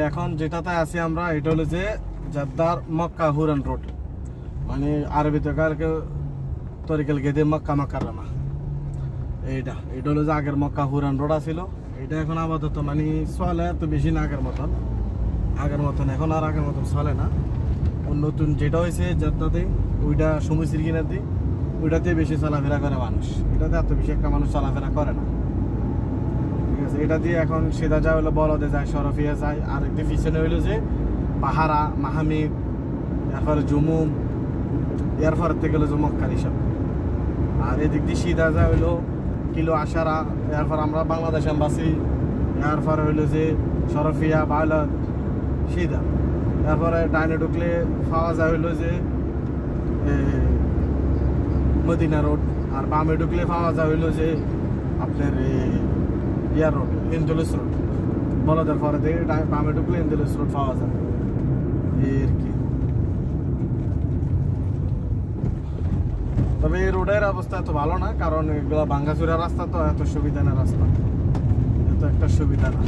এখন যেটাতে আছি আমরা, এটা হলো যে জেদ্দার মক্কা হুরান রোড, মানে আরবিতে কালকে তরিকাল গেদে মক্কা মাকাররামা। এটা হলো যে আগের মক্কা হুরান রোড আছিল। এটা এখন আপাতত মানে চলে, এত বেশি না আগের মতন এখন আর আগের মতন চলে না। নতুন যেটা হয়েছে জেদ্দাতে, ওইটা সমুদ্রের কিনার দিয়ে, ওইটাতে বেশি চলাফেরা করে মানুষ। এটাতে এত বেশি একটা মানুষ চলাফেরা করে না, ঠিক আছে। এটা দিয়ে এখন সিধা যায় হলো বলদে যায়, শরফিয়া যায়, আর একটু পিছনে হইলো যে পাহারা, মাহামিদ, এরপরে জুমুম, এরপরের থেকে হলো যে মক্কার হিসাব। আর এদিক দিয়ে সিধা যায় হইলো কিলো আশারা, এরপর আমরা বাংলাদেশ এম্বাসি, এরপরে হইলো যে শরফিয়া, বাউলাদ, সিধা। এরপরে ডাইনে ঢুকলে পাওয়া যায় হইলো যে মদিনা রোড, আর বামে ঢুকলে পাওয়া যায় হইলো যে আপনার ইয়ার রোড, ইন্দুলুস রোড। বলদের পরে থেকে বামে ঢুকলে ইন্দুলুস রোড পাওয়া যায়। এর কি, তবে এই রোডের অবস্থা এত ভালো না, কারণ এগুলো ভাঙ্গাচুরা রাস্তা, তো এত সুবিধা না রাস্তা, এত একটা সুবিধা না।